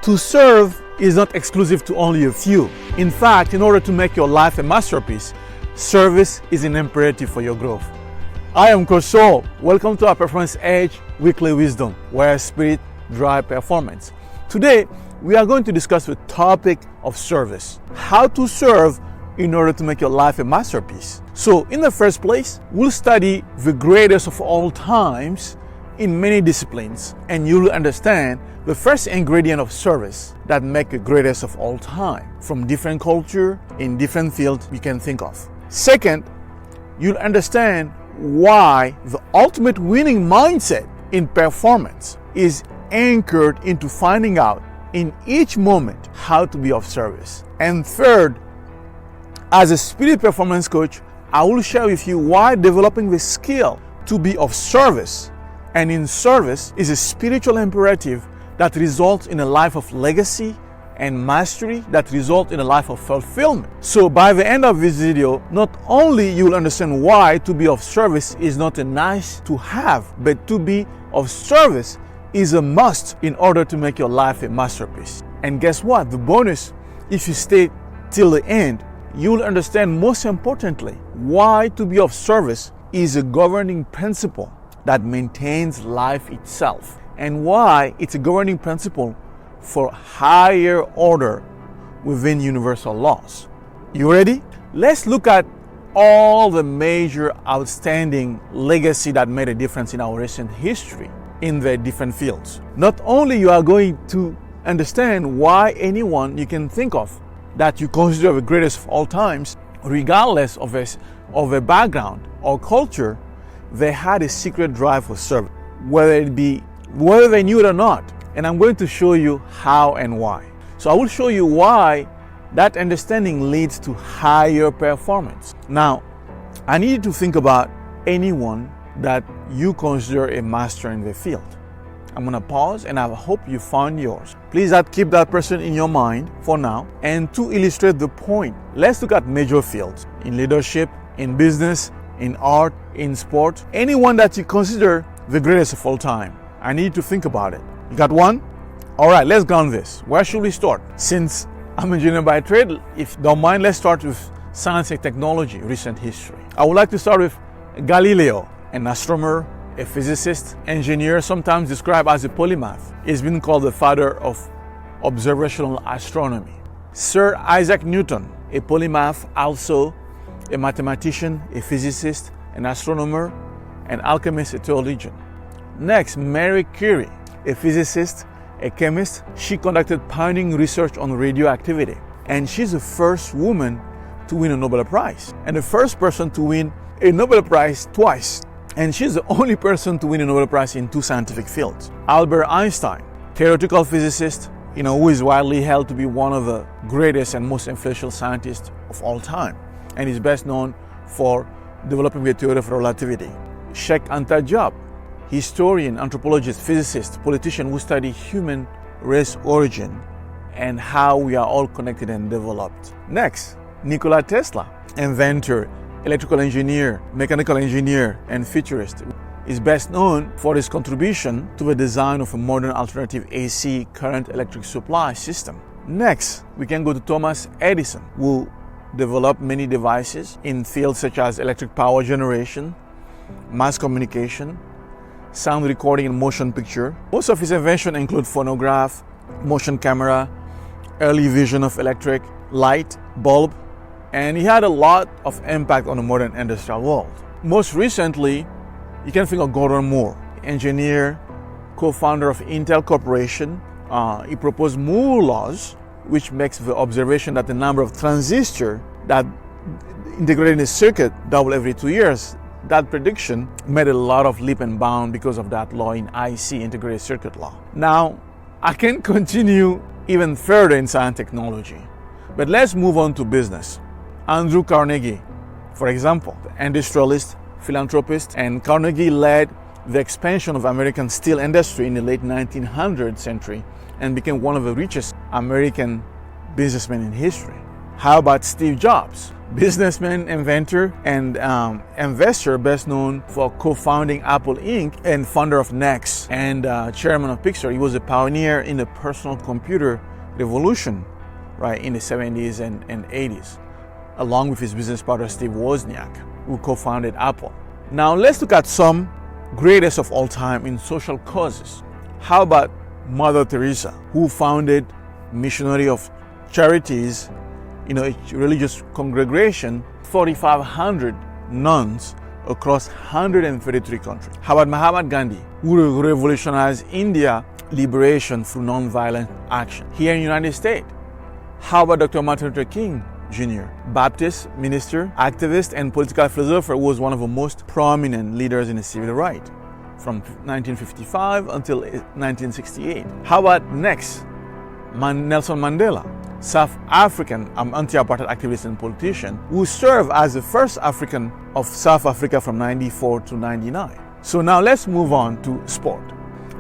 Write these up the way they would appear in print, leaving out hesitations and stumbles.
To serve is not exclusive to only a few. In fact, in order to make your life a masterpiece, service is an imperative for your growth. I am Coach Saul. Welcome to our Performance Edge Weekly Wisdom, where spirit drives performance. Today, we are going to discuss the topic of service. How to serve in order to make your life a masterpiece. So, in the first place, we'll study the greatest of all times in many disciplines, and you'll understand the first ingredient of service that make the greatest of all time from different culture in different fields you can think of. Second, you'll understand why the ultimate winning mindset in performance is anchored into finding out in each moment how to be of service. And third, as a spirit performance coach, I will share with you why developing the skill to be of service and in service is a spiritual imperative that results in a life of legacy and mastery that result in a life of fulfillment. So by the end of this video, not only you will understand why to be of service is not a nice to have, but to be of service is a must in order to make your life a masterpiece. And guess what? The bonus, if you stay till the end, you will understand most importantly why to be of service is a governing principle that maintains life itself, and why it's a governing principle for higher order within universal laws. You ready? Let's look at all the major outstanding legacy that made a difference in our recent history in the different fields. Not only you are going to understand why anyone you can think of that you consider the greatest of all times, regardless of a background or culture, they had a secret drive for service, whether they knew it or not. And I'm going to show you how and why. So I will show you why that understanding leads to higher performance. Now, I need you to think about anyone that you consider a master in the field. I'm going to pause and I hope you find yours. Please keep that person in your mind for now. And to illustrate the point, let's look at major fields in leadership, in business, in art, in sport, anyone that you consider the greatest of all time. I need you to think about it. You got one? All right, let's go on this. Where should we start? Since I'm an engineer by trade, if you don't mind, let's start with science and technology, recent history. I would like to start with Galileo, an astronomer, a physicist, engineer, sometimes described as a polymath. He's been called the father of observational astronomy. Sir Isaac Newton, a polymath, also a mathematician, a physicist, an astronomer, an alchemist, a theologian. Next, Marie Curie, a physicist, a chemist. She conducted pioneering research on radioactivity, and she's the first woman to win a Nobel Prize and the first person to win a Nobel Prize twice. And she's the only person to win a Nobel Prize in two scientific fields. Albert Einstein, theoretical physicist, who is widely held to be one of the greatest and most influential scientists of all time, and is best known for developing the theory of relativity. Sheikh Anta Diop, historian, anthropologist, physicist, politician who study human race origin and how we are all connected and developed. Next, Nikola Tesla, inventor, electrical engineer, mechanical engineer, and futurist, is best known for his contribution to the design of a modern alternative AC current electric supply system. Next, we can go to Thomas Edison, who developed many devices in fields such as electric power generation, mass communication, sound recording and motion picture. Most of his inventions include phonograph, motion camera, early vision of electric, light, bulb, and he had a lot of impact on the modern industrial world. Most recently, you can think of Gordon Moore, engineer, co-founder of Intel Corporation. He proposed Moore laws, which makes the observation that the number of transistors that integrated in a circuit double every 2 years. That prediction made a lot of leap and bound because of that law in IC, integrated circuit law. Now, I can continue even further in science and technology, but let's move on to business. Andrew Carnegie, for example, the industrialist, philanthropist, and Carnegie led the expansion of American steel industry in the late 1900th century and became one of the richest American businessmen in history. How about Steve Jobs? Businessman, inventor, and investor best known for co-founding Apple Inc. and founder of Next and chairman of Pixar. He was a pioneer in the personal computer revolution, right, in the 70s and 80s, along with his business partner Steve Wozniak, who co-founded Apple. Now let's look at some greatest of all time in social causes. How about Mother Teresa, who founded Missionary of Charities, a religious congregation, 4,500 nuns across 133 countries. How about Mahatma Gandhi, who revolutionized India liberation through nonviolent action here in the United States? How about Dr. Martin Luther King Jr., Baptist minister, activist, and political philosopher who was one of the most prominent leaders in the civil rights from 1955 until 1968. How about next, Nelson Mandela, South African anti-apartheid activist and politician who served as the first African of South Africa from 94 to 99. So now let's move on to sport.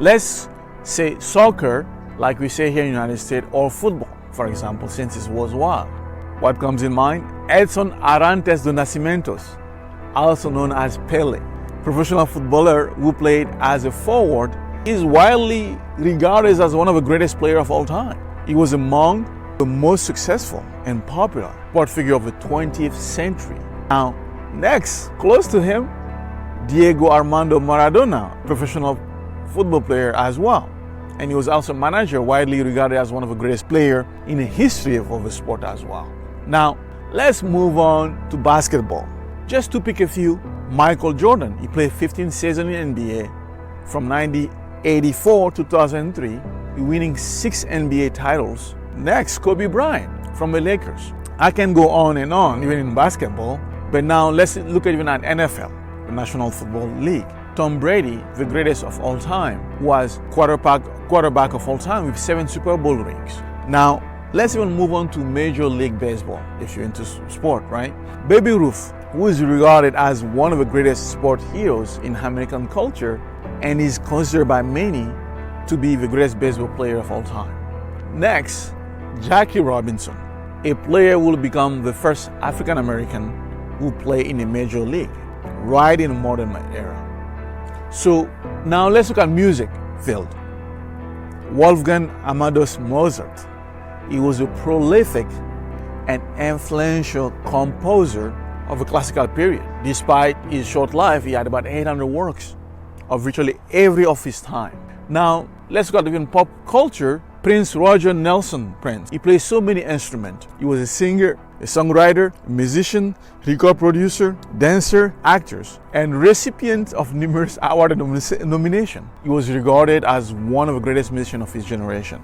Let's say soccer, like we say here in the United States, or football, for example, since it was wild. What comes in mind? Edson Arantes do Nascimentos, also known as Pele, professional footballer who played as a forward, is widely regarded as one of the greatest players of all time. He was among the most successful and popular sport figure of the 20th century. Now, next, close to him, Diego Armando Maradona, professional football player as well. And he was also manager, widely regarded as one of the greatest players in the history of the sport as well. Now, let's move on to basketball. Just to pick a few, Michael Jordan, he played 15 seasons in NBA from 1984 to 2003, winning 6 NBA titles. Next, Kobe Bryant from the Lakers. I can go on and on, even in basketball, but now let's look at even at NFL, the National Football League. Tom Brady, the greatest of all time, was quarterback of all time with 7 Super Bowl rings. Now, let's even move on to Major League Baseball, if you're into sport, right? Baby Ruth, who is regarded as one of the greatest sport heroes in American culture and is considered by many to be the greatest baseball player of all time. Next, Jackie Robinson, a player who will become the first African American who play in a major league, right in the modern era. So now let's look at music field. Wolfgang Amadeus Mozart. He was a prolific and influential composer of the classical period. Despite his short life, he had about 800 works of virtually every of his time. Now, let's look at even pop culture. Prince Roger Nelson Prince. He plays so many instruments. He was a singer, a songwriter, a musician, record producer, dancer, actors, and recipient of numerous award nominations. He was regarded as one of the greatest musicians of his generation.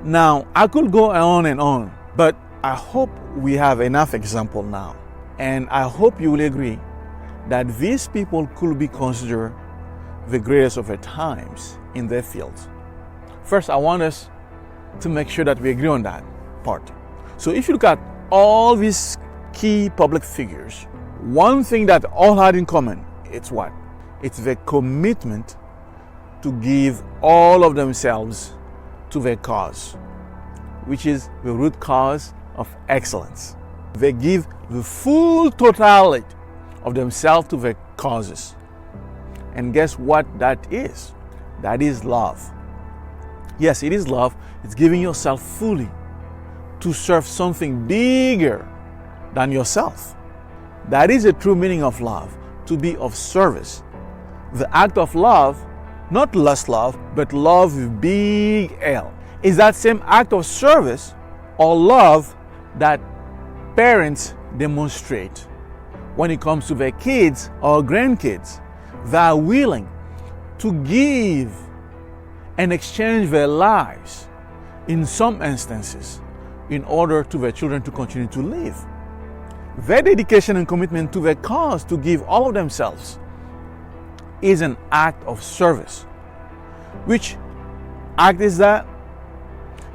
Now, I could go on and on, but I hope we have enough example now. And I hope you will agree that these people could be considered the greatest of their times in their fields. First, I want us to make sure that we agree on that part. So if you look at all these key public figures, one thing that all had in common, it's what? It's the commitment to give all of themselves to their cause, which is the root cause of excellence. They give the full totality of themselves to their causes. And guess what that is? That is love. Yes, it is love. It's giving yourself fully to serve something bigger than yourself. That is the true meaning of love, to be of service. The act of love, not lust love, but love with big L, is that same act of service or love that parents demonstrate when it comes to their kids or grandkids. They are willing to give and exchange their lives in some instances in order to their children to continue to live. Their dedication and commitment to their cause, to give all of themselves, is an act of service. Which act is that?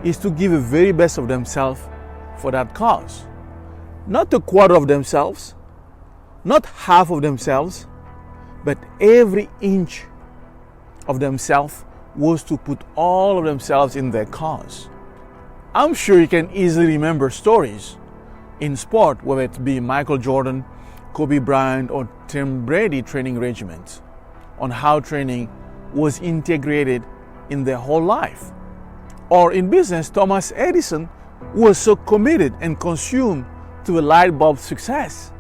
Is to give the very best of themselves for that cause. Not a quarter of themselves, not half of themselves, but every inch of themselves was to put all of themselves in their cause. I'm sure you can easily remember stories in sport, whether it be Michael Jordan, Kobe Bryant, or Tim Brady training regimens, on how training was integrated in their whole life. Or in business, Thomas Edison was so committed and consumed to the light bulb success.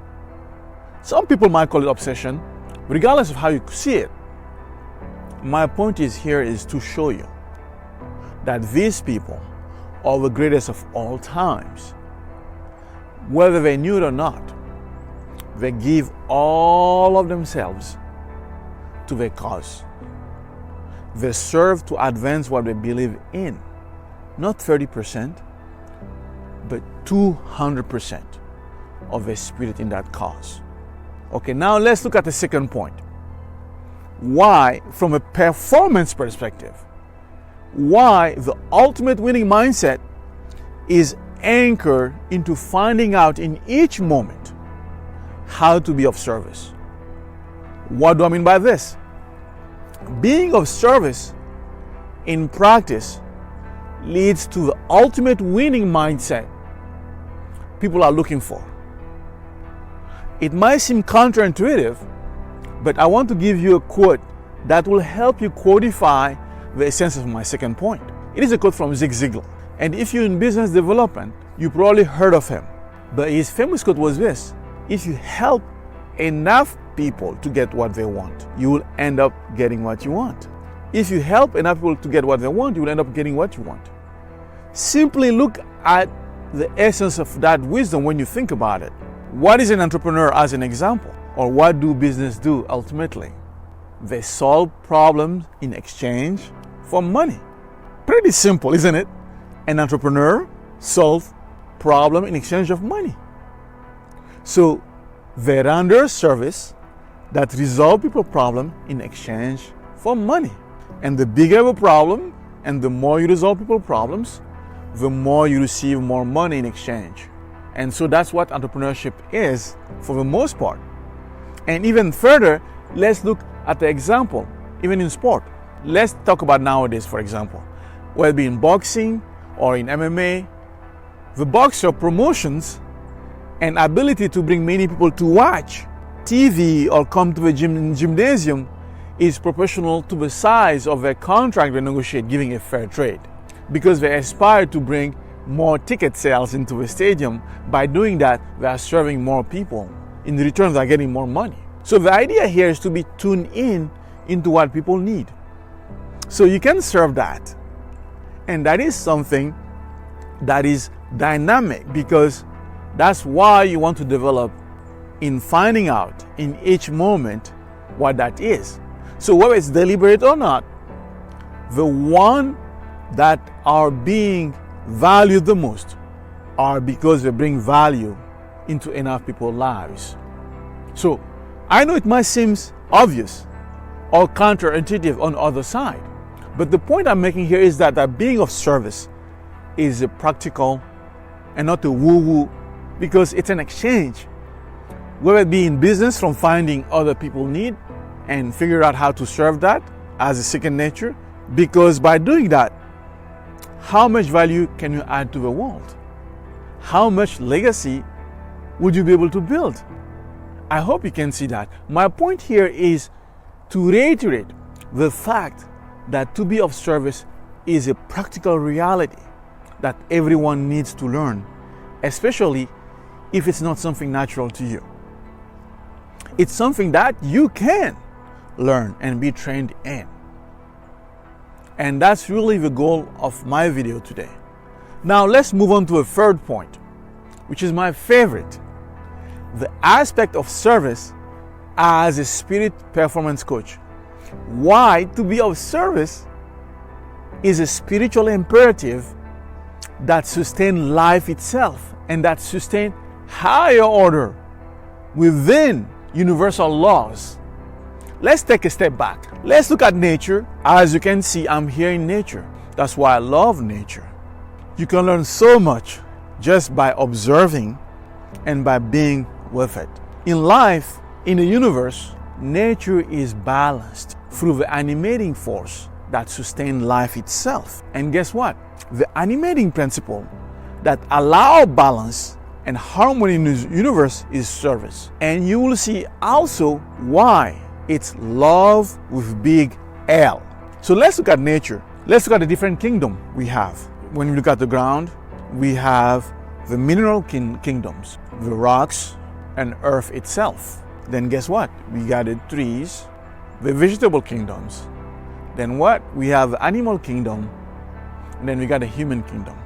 Some people might call it obsession, regardless of how you see it. My point here is to show you that these people are the greatest of all times. Whether they knew it or not, they give all of themselves to their cause. They serve to advance what they believe in. Not 30%, but 200% of their spirit in that cause. Okay, now let's look at the second point. Why, from a performance perspective, why the ultimate winning mindset is anchored into finding out in each moment how to be of service. What do I mean by this? Being of service in practice leads to the ultimate winning mindset people are looking for. It might seem counterintuitive, but I want to give you a quote that will help you codify the essence of my second point. It is a quote from Zig Ziglar. And if you're in business development, you probably heard of him. But his famous quote was this: if you help enough people to get what they want, you will end up getting what you want. If you help enough people to get what they want, you will end up getting what you want. Simply look at the essence of that wisdom when you think about it. What is an entrepreneur as an example? Or what do business do ultimately? They solve problems in exchange for money. Pretty simple, isn't it? An entrepreneur solves problem in exchange of money. So they render service that resolve people's problem in exchange for money. And the bigger the problem and the more you resolve people's problems, the more you receive more money in exchange. And so that's what entrepreneurship is for the most part. And even further, let's look at the example, even in sport. Let's talk about nowadays, for example. Whether it be in boxing or in MMA, the boxer promotions and ability to bring many people to watch TV or come to the gymnasium is proportional to the size of their contract they negotiate, giving a fair trade. Because they aspire to bring more ticket sales into the stadium. By doing that, they are serving more people. In return, they are getting more money. So the idea here is to be tuned in into what people need. So you can serve that. And that is something that is dynamic, because that's why you want to develop in finding out in each moment what that is. So whether it's deliberate or not, the one that are being valued the most are because they bring value into enough people's lives. So I know it might seem obvious or counterintuitive on the other side, but the point I'm making here is that being of service is a practical and not a woo-woo, because it's an exchange. Whether it be in business, from finding other people need and figure out how to serve that as a second nature, because by doing that, how much value can you add to the world? How much legacy would you be able to build? I hope you can see that. My point here is to reiterate the fact that to be of service is a practical reality that everyone needs to learn, especially if it's not something natural to you. It's something that you can learn and be trained in. And that's really the goal of my video today. Now let's move on to a third point, which is my favorite: the aspect of service as a spirit performance coach. Why to be of service is a spiritual imperative that sustains life itself and that sustains higher order within universal laws. Let's take a step back. Let's look at nature. As you can see, I'm here in nature. That's why I love nature. You can learn so much just by observing and by being with it. In life, in the universe, nature is balanced through the animating force that sustains life itself. And guess what? The animating principle that allows balance and harmony in the universe is service. And you will see also why it's love with big L. So let's look at nature. Let's look at the different kingdom we have. When we look at the ground, we have the mineral kingdoms, the rocks and earth itself. Then guess what? We got the trees, the vegetable kingdoms. Then what? We have the animal kingdom, and then we got the human kingdom.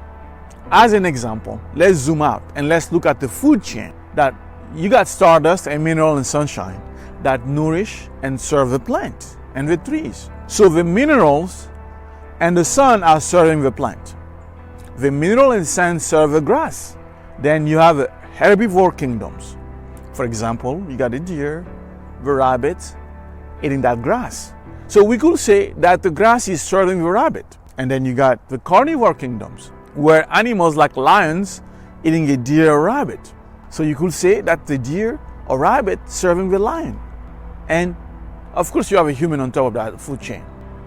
As an example, let's zoom out and let's look at the food chain. That you got stardust and mineral and sunshine that nourish and serve the plant and the trees. So the minerals and the sun are serving the plant. The mineral and sand serve the grass. Then you have the herbivore kingdoms. For example, you got the deer, the rabbit eating that grass. So we could say that the grass is serving the rabbit. And then you got the carnivore kingdoms, where animals like lions eating a deer or rabbit. So you could say that the deer or rabbit serving the lion. And of course you have a human on top of that food chain.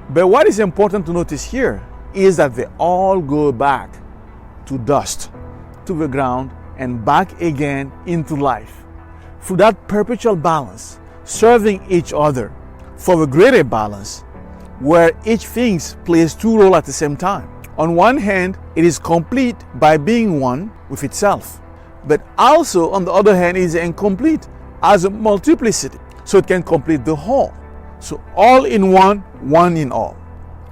But what is important to notice here is that they all go back to dust, to the ground, and back again into life. Through that perpetual balance, serving each other for the greater balance, where each thing plays two roles at the same time. On one hand, it is complete by being one with itself, but also on the other hand, it is incomplete as a multiplicity, so it can complete the whole. So all in one, one in all.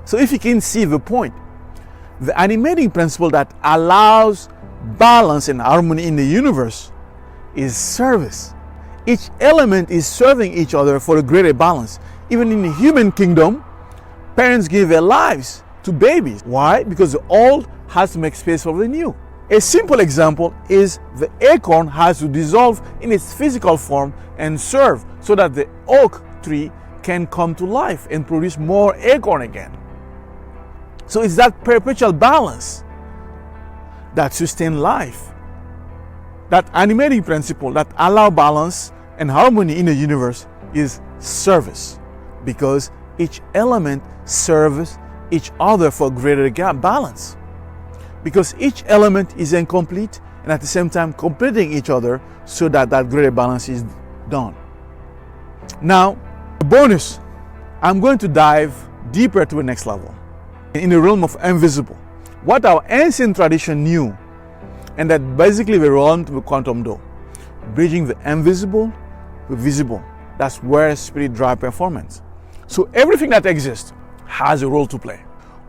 So if you can see the point, the animating principle that allows balance and harmony in the universe is service. Each element is serving each other for a greater balance. Even in the human kingdom, parents give their lives to babies. Why? Because the old has to make space for the new. A simple example is the acorn has to dissolve in its physical form and serve so that the oak tree can come to life and produce more acorn again. So it's that perpetual balance that sustains life. That animating principle that allows balance and harmony in the universe is service, because each element serves each other for greater balance. Because each element is incomplete and at the same time completing each other so that that greater balance is done. Now, the bonus, I'm going to dive deeper to the next level in the realm of invisible. What our ancient tradition knew, and that basically the realm to the quantum door, bridging the invisible with visible. That's where spirit drives performance. So everything that exists has a role to play,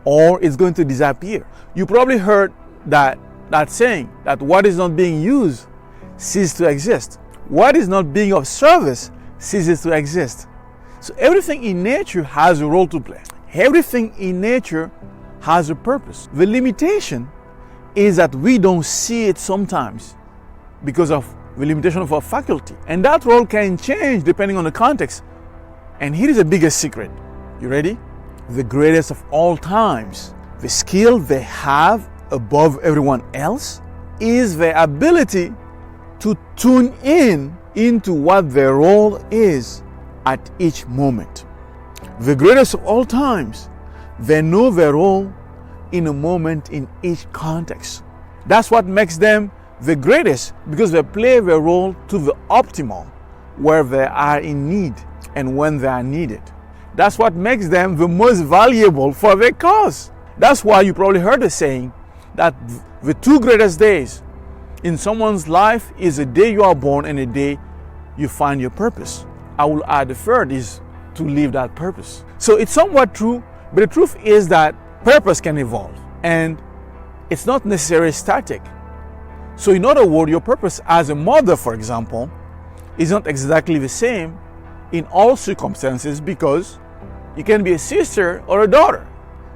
or it's going to disappear. You probably heard that saying that what is not being used ceases to exist. What is not being of service ceases to exist. So everything in nature has a role to play. Everything in nature has a purpose. The limitation is that we don't see it sometimes because of the limitation of our faculty. And that role can change depending on the context. And here is the biggest secret. You ready? The greatest of all times, the skill they have above everyone else is their ability to tune in into what their role is at each moment. The greatest of all times, they know their role in a moment in each context. That's what makes them the greatest, because they play their role to the optimal, where they are in need and when they are needed. That's what makes them the most valuable for their cause. That's why you probably heard the saying that the two greatest days in someone's life is the day you are born and the day you find your purpose. I will add the third is to live that purpose. So it's somewhat true, but the truth is that purpose can evolve and it's not necessarily static. So in other words, your purpose as a mother, for example, is not exactly the same in all circumstances, because you can be a sister or a daughter.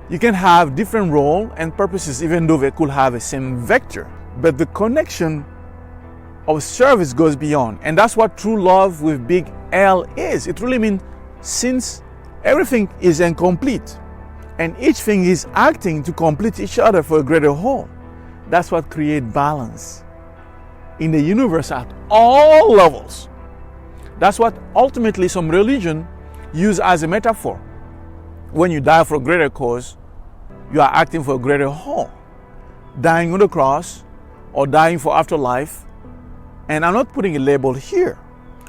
You can have different roles and purposes even though they could have the same vector. But the connection of service goes beyond. And that's what true love with big L is. It really means since everything is incomplete and each thing is acting to complete each other for a greater whole, that's what creates balance in the universe at all levels. That's what ultimately some religion use as a metaphor. When you die for a greater cause, you are acting for a greater whole. Dying on the cross or dying for afterlife And I'm not putting a label here,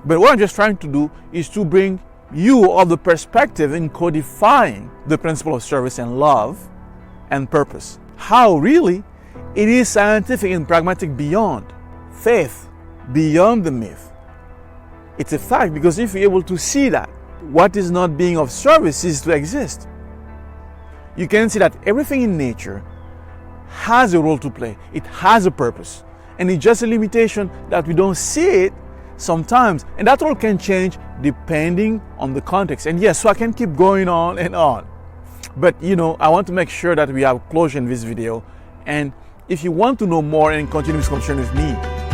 but what I'm just trying to do is to bring you of the perspective in codifying the principle of service and love and purpose. How really it is scientific and pragmatic beyond faith, beyond the myth. It's a fact, because if you're able to see that what is not being of service is to exist, you can see that everything in nature has a role to play. It has a purpose. And it's just a limitation that we don't see it sometimes. And that all can change depending on the context. And yes, so I can keep going on and on. But I want to make sure that we have closure in this video. And if you want to know more and continue this conversation with me,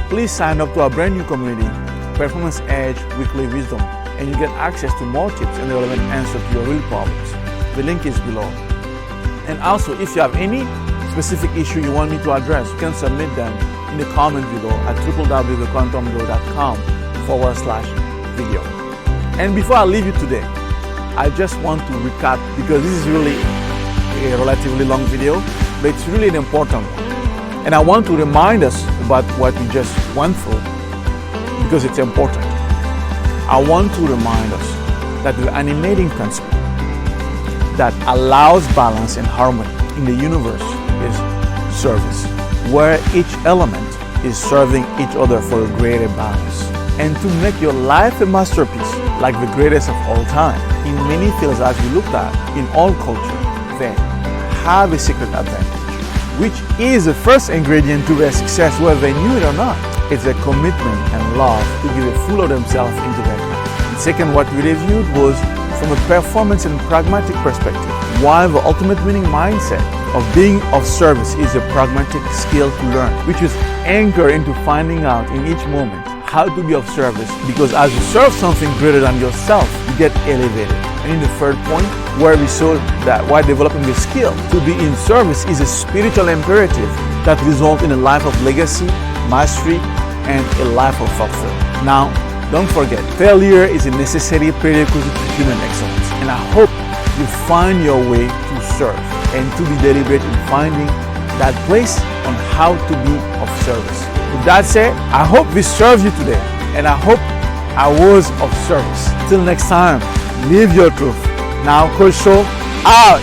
please sign up to our brand new community, Performance Edge Weekly Wisdom, and you get access to more tips and relevant answers to your real problems. The link is below. And also, if you have any specific issue you want me to address, you can submit them in the comment below at www.thequantumgrow.com/video. And before I leave you today, I just want to recap, because this is really a relatively long video, but it's really an important one. And I want to remind us about what we just went through, because it's important. I want to remind us that the animating principle that allows balance and harmony in the universe is service, where each element is serving each other for a greater balance. And to make your life a masterpiece, like the greatest of all time, in many fields as we looked at, in all culture, they have a secret advantage, which is the first ingredient to their success, whether they knew it or not. It's a commitment and love to give a full of themselves into that. And second, what we reviewed was from a performance and pragmatic perspective, while the ultimate winning mindset of being of service is a pragmatic skill to learn, which is anchored into finding out in each moment how to be of service, because as you serve something greater than yourself, you get elevated. And in the third point, where we saw that while developing the skill to be in service is a spiritual imperative that results in a life of legacy, mastery, and a life of fulfillment. Now, don't forget, failure is a necessary prerequisite to human excellence. And I hope you find your way to serve and to be deliberate in finding that place on how to be of service. With that said, I hope this serves you today, and I hope I was of service. Till next time, live your truth. Now, Coach Show out.